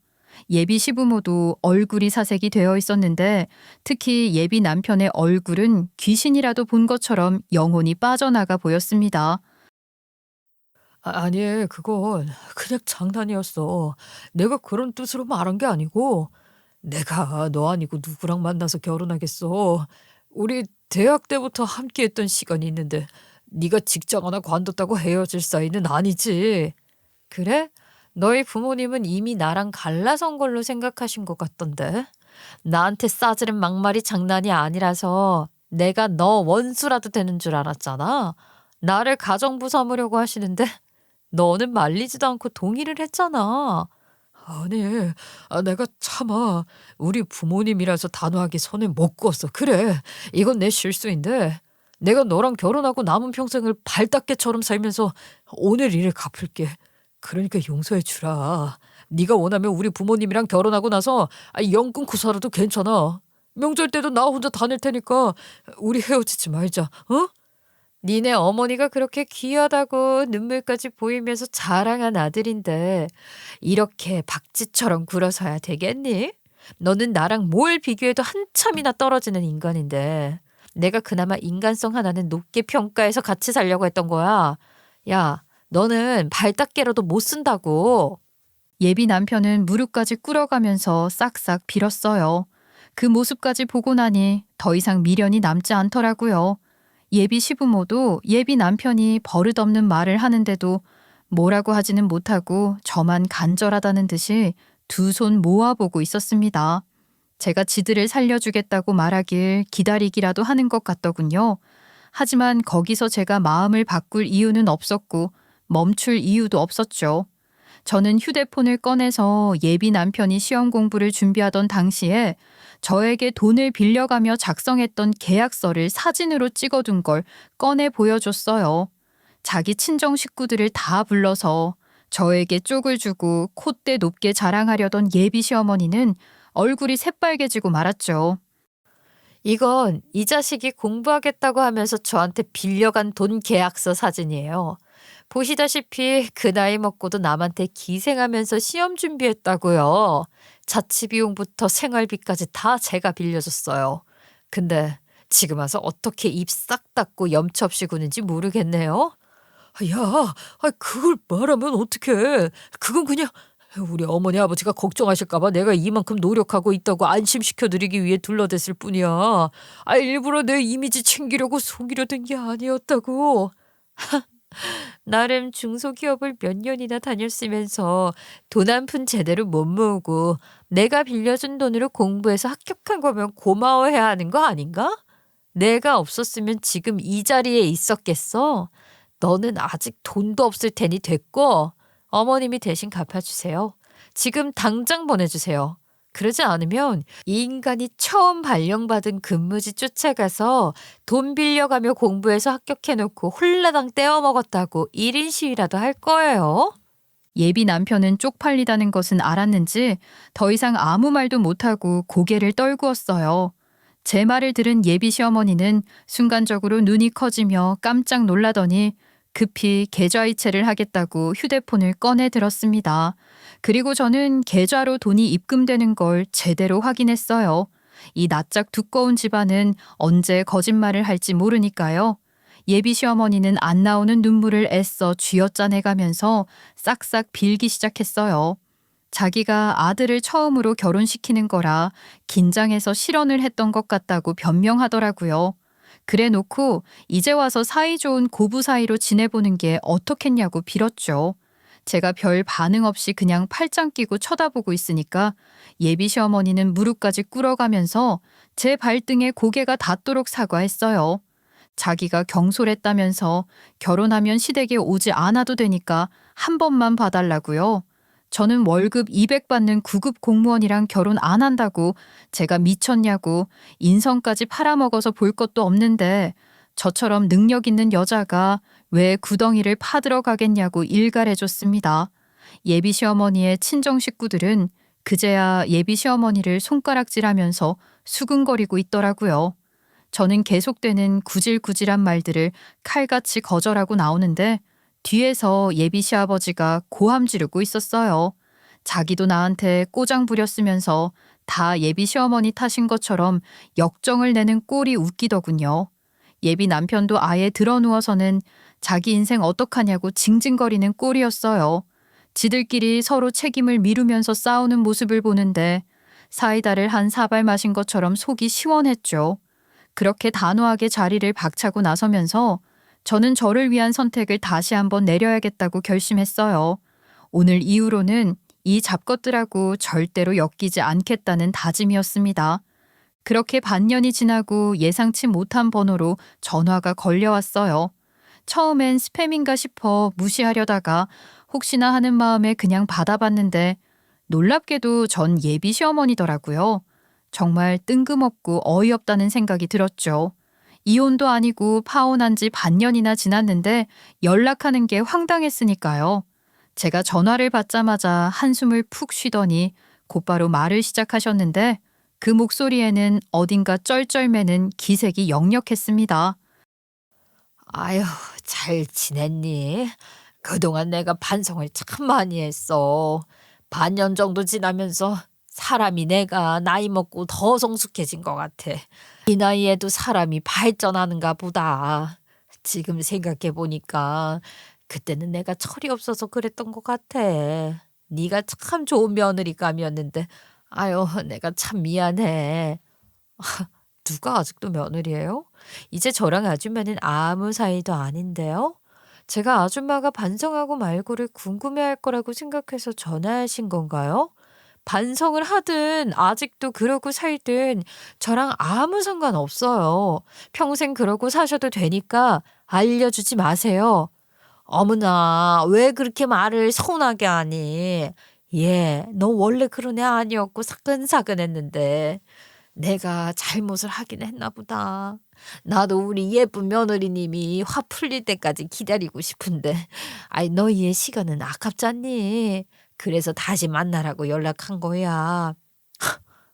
[SPEAKER 1] 예비 시부모도 얼굴이 사색이 되어 있었는데 특히 예비 남편의 얼굴은 귀신이라도 본 것처럼 영혼이 빠져나가 보였습니다.
[SPEAKER 2] 아니, 그건 그냥 장난이었어. 내가 그런 뜻으로 말한 게 아니고, 내가 너 아니고 누구랑 만나서 결혼하겠어. 우리 대학 때부터 함께 했던 시간이 있는데, 네가 직장 하나 관뒀다고 헤어질 사이는 아니지. 그래? 너희 부모님은 이미 나랑 갈라선 걸로 생각하신 것 같던데. 나한테 싸지른 막말이 장난이 아니라서 내가 너 원수라도 되는 줄 알았잖아. 나를 가정부 삼으려고 하시는데 너는 말리지도 않고 동의를 했잖아. 아니, 내가 차마 우리 부모님이라서 단호하게 손에 못 구었어. 그래, 이건 내 실수인데 내가 너랑 결혼하고 남은 평생을 발닦개처럼 살면서 오늘 일을 갚을게. 그러니까 용서해 주라. 네가 원하면 우리 부모님이랑 결혼하고 나서 영 끊고 살아도 괜찮아. 명절 때도 나 혼자 다닐 테니까 우리 헤어지지 말자. 어? 니네 어머니가 그렇게 귀하다고 눈물까지 보이면서 자랑한 아들인데 이렇게 박쥐처럼 굴어서야 되겠니? 너는 나랑 뭘 비교해도 한참이나 떨어지는 인간인데 내가 그나마 인간성 하나는 높게 평가해서 같이 살려고 했던 거야. 야, 너는 발닦개라도 못 쓴다고.
[SPEAKER 1] 예비 남편은 무릎까지 꿇어가면서 싹싹 빌었어요. 그 모습까지 보고 나니 더 이상 미련이 남지 않더라고요. 예비 시부모도 예비 남편이 버릇없는 말을 하는데도 뭐라고 하지는 못하고 저만 간절하다는 듯이 두 손 모아보고 있었습니다. 제가 지들을 살려주겠다고 말하길 기다리기라도 하는 것 같더군요. 하지만 거기서 제가 마음을 바꿀 이유는 없었고 멈출 이유도 없었죠. 저는 휴대폰을 꺼내서 예비 남편이 시험 공부를 준비하던 당시에 저에게 돈을 빌려가며 작성했던 계약서를 사진으로 찍어둔 걸 꺼내 보여줬어요. 자기 친정 식구들을 다 불러서 저에게 쪽을 주고 콧대 높게 자랑하려던 예비 시어머니는 얼굴이 새빨개지고 말았죠.
[SPEAKER 2] 이건 이 자식이 공부하겠다고 하면서 저한테 빌려간 돈 계약서 사진이에요. 보시다시피 그 나이 먹고도 남한테 기생하면서 시험 준비했다고요. 자취비용부터 생활비까지 다 제가 빌려줬어요. 근데 지금 와서 어떻게 입 싹 닫고 염치 없이 구는지 모르겠네요. 야, 그걸 말하면 어떡해. 그건 그냥 우리 어머니 아버지가 걱정하실까봐 내가 이만큼 노력하고 있다고 안심시켜드리기 위해 둘러댔을 뿐이야. 일부러 내 이미지 챙기려고 속이려던 게 아니었다고. 나름 중소기업을 몇 년이나 다녔으면서 돈 한 푼 제대로 못 모으고 내가 빌려준 돈으로 공부해서 합격한 거면 고마워해야 하는 거 아닌가? 내가 없었으면 지금 이 자리에 있었겠어? 너는 아직 돈도 없을 테니 됐고 어머님이 대신 갚아주세요. 지금 당장 보내주세요. 그러지 않으면 이 인간이 처음 발령받은 근무지 쫓아가서 돈 빌려가며 공부해서 합격해놓고 홀라당 떼어먹었다고 1인 시위라도 할 거예요.
[SPEAKER 1] 예비 남편은 쪽팔리다는 것은 알았는지 더 이상 아무 말도 못하고 고개를 떨구었어요. 제 말을 들은 예비 시어머니는 순간적으로 눈이 커지며 깜짝 놀라더니 급히 계좌이체를 하겠다고 휴대폰을 꺼내 들었습니다. 그리고 저는 계좌로 돈이 입금되는 걸 제대로 확인했어요. 이 낯짝 두꺼운 집안은 언제 거짓말을 할지 모르니까요. 예비 시어머니는 안 나오는 눈물을 애써 쥐어짜내가면서 싹싹 빌기 시작했어요. 자기가 아들을 처음으로 결혼시키는 거라 긴장해서 실언을 했던 것 같다고 변명하더라고요. 그래 놓고 이제 와서 사이좋은 고부 사이로 지내보는 게 어떻겠냐고 빌었죠. 제가 별 반응 없이 그냥 팔짱 끼고 쳐다보고 있으니까 예비 시어머니는 무릎까지 꿇어가면서 제 발등에 고개가 닿도록 사과했어요. 자기가 경솔했다면서 결혼하면 시댁에 오지 않아도 되니까 한 번만 봐달라고요. 저는 월급 200 받는 구급 공무원이랑 결혼 안 한다고 제가 미쳤냐고 인성까지 팔아먹어서 볼 것도 없는데 저처럼 능력 있는 여자가 왜 구덩이를 파들어 가겠냐고 일갈해줬습니다. 예비 시어머니의 친정 식구들은 그제야 예비 시어머니를 손가락질하면서 수근거리고 있더라고요. 저는 계속되는 구질구질한 말들을 칼같이 거절하고 나오는데 뒤에서 예비 시아버지가 고함 지르고 있었어요. 자기도 나한테 꼬장 부렸으면서 다 예비 시어머니 탓인 것처럼 역정을 내는 꼴이 웃기더군요. 예비 남편도 아예 드러누워서는 자기 인생 어떡하냐고 징징거리는 꼴이었어요. 지들끼리 서로 책임을 미루면서 싸우는 모습을 보는데 사이다를 한 사발 마신 것처럼 속이 시원했죠. 그렇게 단호하게 자리를 박차고 나서면서 저는 저를 위한 선택을 다시 한번 내려야겠다고 결심했어요. 오늘 이후로는 이 잡것들하고 절대로 엮이지 않겠다는 다짐이었습니다. 그렇게 반년이 지나고 예상치 못한 번호로 전화가 걸려왔어요. 처음엔 스팸인가 싶어 무시하려다가 혹시나 하는 마음에 그냥 받아봤는데 놀랍게도 전 예비 시어머니더라고요. 정말 뜬금없고 어이없다는 생각이 들었죠. 이혼도 아니고 파혼한 지 반년이나 지났는데 연락하는 게 황당했으니까요. 제가 전화를 받자마자 한숨을 푹 쉬더니 곧바로 말을 시작하셨는데 그 목소리에는 어딘가 쩔쩔매는 기색이 역력했습니다.
[SPEAKER 2] 아휴, 잘 지냈니? 그동안 내가 반성을 참 많이 했어. 반년 정도 지나면서 사람이 내가 나이 먹고 더 성숙해진 것 같아. 이 나이에도 사람이 발전하는가 보다. 지금 생각해 보니까 그때는 내가 철이 없어서 그랬던 것 같아. 네가 참 좋은 며느리감이었는데, 아유, 내가 참 미안해. 누가 아직도 며느리예요? 이제 저랑 아줌마는 아무 사이도 아닌데요? 제가 아줌마가 반성하고 말고를 궁금해할 거라고 생각해서 전화하신 건가요? 반성을 하든 아직도 그러고 살든 저랑 아무 상관없어요. 평생 그러고 사셔도 되니까 알려주지 마세요. 어머나, 왜 그렇게 말을 서운하게 하니? 예, 너 원래 그런 애 아니었고 사근사근했는데. 내가 잘못을 하긴 했나 보다. 나도 우리 예쁜 며느리님이 화 풀릴 때까지 기다리고 싶은데, 아이, 너희의 시간은 아깝잖니? 그래서 다시 만나라고 연락한 거야.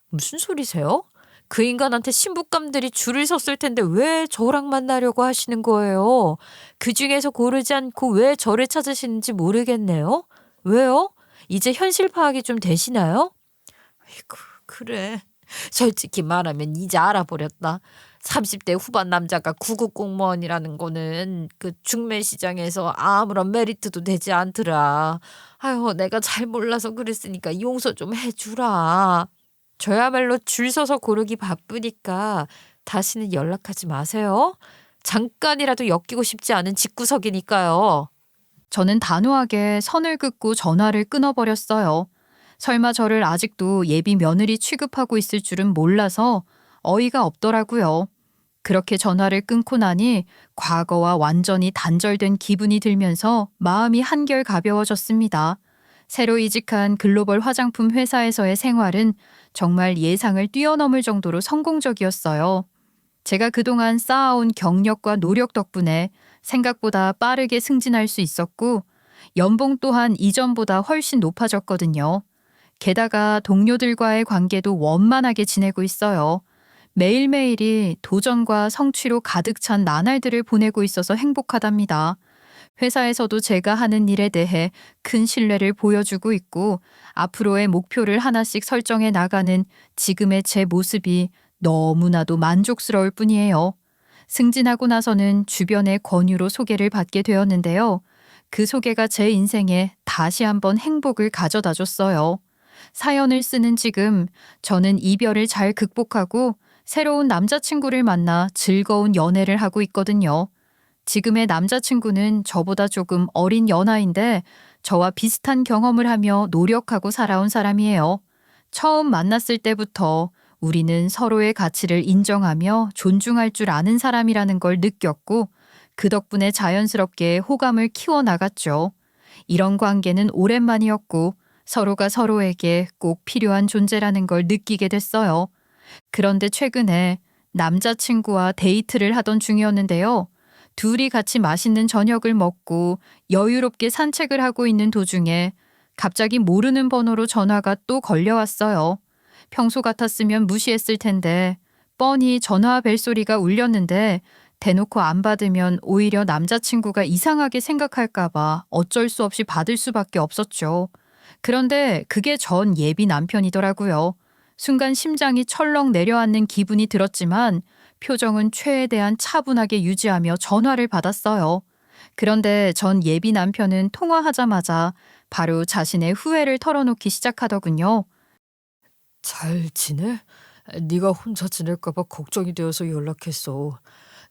[SPEAKER 2] 무슨 소리세요? 그 인간한테 신부감들이 줄을 섰을 텐데 왜 저랑 만나려고 하시는 거예요? 그 중에서 고르지 않고 왜 저를 찾으시는지 모르겠네요. 왜요? 이제 현실 파악이 좀 되시나요? 아이고, 그래. 솔직히 말하면 이제 알아버렸다. 30대 후반 남자가 구급 공무원이라는 거는 그 중매 시장에서 아무런 메리트도 되지 않더라. 아유, 내가 잘 몰라서 그랬으니까 용서 좀 해주라. 저야말로 줄 서서 고르기 바쁘니까 다시는 연락하지 마세요. 잠깐이라도 엮이고 싶지 않은 집구석이니까요.
[SPEAKER 1] 저는 단호하게 선을 긋고 전화를 끊어버렸어요. 설마 저를 아직도 예비 며느리 취급하고 있을 줄은 몰라서 어이가 없더라고요. 그렇게 전화를 끊고 나니 과거와 완전히 단절된 기분이 들면서 마음이 한결 가벼워졌습니다. 새로 이직한 글로벌 화장품 회사에서의 생활은 정말 예상을 뛰어넘을 정도로 성공적이었어요. 제가 그동안 쌓아온 경력과 노력 덕분에 생각보다 빠르게 승진할 수 있었고 연봉 또한 이전보다 훨씬 높아졌거든요. 게다가 동료들과의 관계도 원만하게 지내고 있어요. 매일매일이 도전과 성취로 가득 찬 나날들을 보내고 있어서 행복하답니다. 회사에서도 제가 하는 일에 대해 큰 신뢰를 보여주고 있고 앞으로의 목표를 하나씩 설정해 나가는 지금의 제 모습이 너무나도 만족스러울 뿐이에요. 승진하고 나서는 주변의 권유로 소개를 받게 되었는데요. 그 소개가 제 인생에 다시 한번 행복을 가져다 줬어요. 사연을 쓰는 지금 저는 이별을 잘 극복하고 새로운 남자친구를 만나 즐거운 연애를 하고 있거든요. 지금의 남자친구는 저보다 조금 어린 연하인데 저와 비슷한 경험을 하며 노력하고 살아온 사람이에요. 처음 만났을 때부터 우리는 서로의 가치를 인정하며 존중할 줄 아는 사람이라는 걸 느꼈고 그 덕분에 자연스럽게 호감을 키워나갔죠. 이런 관계는 오랜만이었고 서로가 서로에게 꼭 필요한 존재라는 걸 느끼게 됐어요. 그런데 최근에 남자친구와 데이트를 하던 중이었는데요. 둘이 같이 맛있는 저녁을 먹고 여유롭게 산책을 하고 있는 도중에 갑자기 모르는 번호로 전화가 또 걸려왔어요. 평소 같았으면 무시했을 텐데 뻔히 전화 벨소리가 울렸는데 대놓고 안 받으면 오히려 남자친구가 이상하게 생각할까봐 어쩔 수 없이 받을 수밖에 없었죠. 그런데 그게 전 예비 남편이더라고요. 순간 심장이 철렁 내려앉는 기분이 들었지만 표정은 최대한 차분하게 유지하며 전화를 받았어요. 그런데 전 예비 남편은 통화하자마자 바로 자신의 후회를 털어놓기 시작하더군요.
[SPEAKER 2] 잘 지내? 네가 혼자 지낼까 봐 걱정이 되어서 연락했어.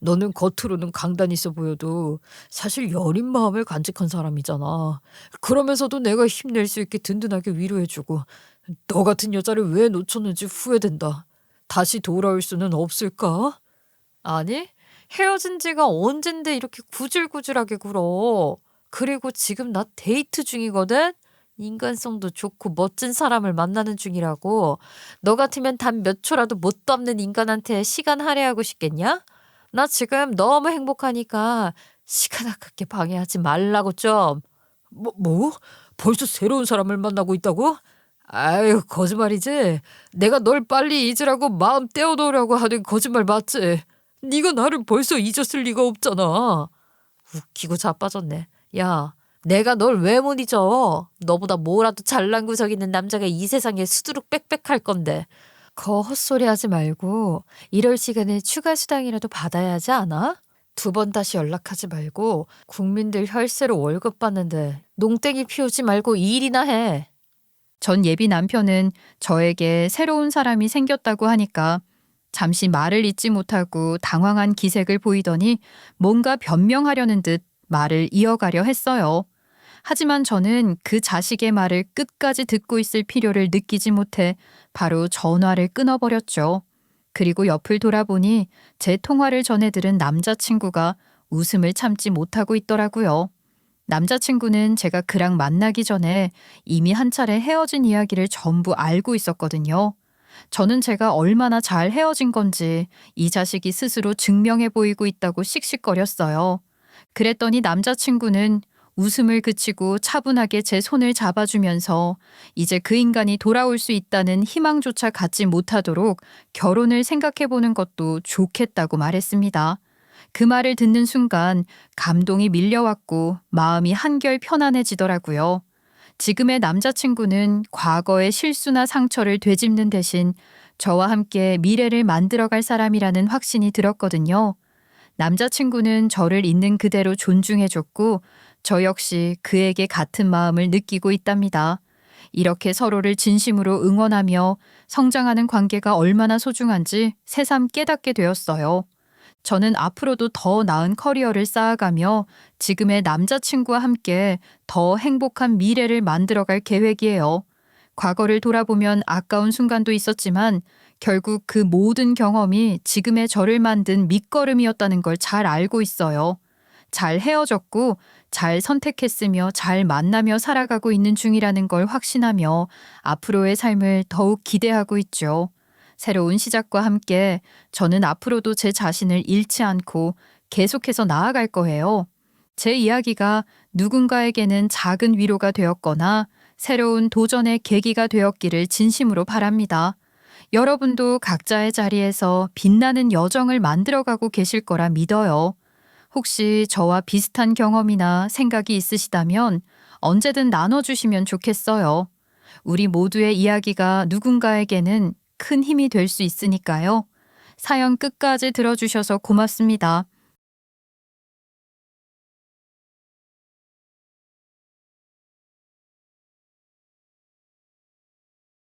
[SPEAKER 2] 너는 겉으로는 강단 있어 보여도 사실 여린 마음을 간직한 사람이잖아. 그러면서도 내가 힘낼 수 있게 든든하게 위로해주고 너 같은 여자를 왜 놓쳤는지 후회된다. 다시 돌아올 수는 없을까? 아니, 헤어진 지가 언젠데 이렇게 구질구질하게 굴어. 그리고 지금 나 데이트 중이거든? 인간성도 좋고 멋진 사람을 만나는 중이라고. 너 같으면 단 몇 초라도 못도 없는 인간한테 시간 할애하고 싶겠냐? 나 지금 너무 행복하니까 시간 아깝게 방해하지 말라고 좀. 뭐? 벌써 새로운 사람을 만나고 있다고? 아유, 거짓말이지. 내가 널 빨리 잊으라고 마음 떼어놓으려고 하는 거짓말 맞지? 네가 나를 벌써 잊었을 리가 없잖아. 웃기고 자빠졌네. 야, 내가 널 왜 못 잊어? 너보다 뭐라도 잘난 구석 있는 남자가 이 세상에 수두룩 빽빽할 건데. 거 헛소리 하지 말고 이럴 시간에 추가 수당이라도 받아야 하지 않아? 2번 다시 연락하지 말고 국민들 혈세로 월급 받는데 농땡이 피우지 말고 일이나 해.
[SPEAKER 1] 전 예비 남편은 저에게 새로운 사람이 생겼다고 하니까 잠시 말을 잇지 못하고 당황한 기색을 보이더니 뭔가 변명하려는 듯 말을 이어가려 했어요. 하지만 저는 그 자식의 말을 끝까지 듣고 있을 필요를 느끼지 못해 바로 전화를 끊어버렸죠. 그리고 옆을 돌아보니 제 통화를 전해 들은 남자친구가 웃음을 참지 못하고 있더라고요. 남자친구는 제가 그랑 만나기 전에 이미 한 차례 헤어진 이야기를 전부 알고 있었거든요. 저는 제가 얼마나 잘 헤어진 건지 이 자식이 스스로 증명해 보이고 있다고 씩씩거렸어요. 그랬더니 남자친구는 웃음을 그치고 차분하게 제 손을 잡아주면서 이제 그 인간이 돌아올 수 있다는 희망조차 갖지 못하도록 결혼을 생각해 보는 것도 좋겠다고 말했습니다. 그 말을 듣는 순간 감동이 밀려왔고 마음이 한결 편안해지더라고요. 지금의 남자친구는 과거의 실수나 상처를 되짚는 대신 저와 함께 미래를 만들어갈 사람이라는 확신이 들었거든요. 남자친구는 저를 있는 그대로 존중해줬고 저 역시 그에게 같은 마음을 느끼고 있답니다. 이렇게 서로를 진심으로 응원하며 성장하는 관계가 얼마나 소중한지 새삼 깨닫게 되었어요. 저는 앞으로도 더 나은 커리어를 쌓아가며 지금의 남자친구와 함께 더 행복한 미래를 만들어갈 계획이에요. 과거를 돌아보면 아까운 순간도 있었지만 결국 그 모든 경험이 지금의 저를 만든 밑거름이었다는 걸 잘 알고 있어요. 잘 헤어졌고 잘 선택했으며 잘 만나며 살아가고 있는 중이라는 걸 확신하며 앞으로의 삶을 더욱 기대하고 있죠. 새로운 시작과 함께 저는 앞으로도 제 자신을 잃지 않고 계속해서 나아갈 거예요. 제 이야기가 누군가에게는 작은 위로가 되었거나 새로운 도전의 계기가 되었기를 진심으로 바랍니다. 여러분도 각자의 자리에서 빛나는 여정을 만들어가고 계실 거라 믿어요. 혹시 저와 비슷한 경험이나 생각이 있으시다면 언제든 나눠주시면 좋겠어요. 우리 모두의 이야기가 누군가에게는 큰 힘이 될 수 있으니까요. 사연 끝까지 들어주셔서 고맙습니다.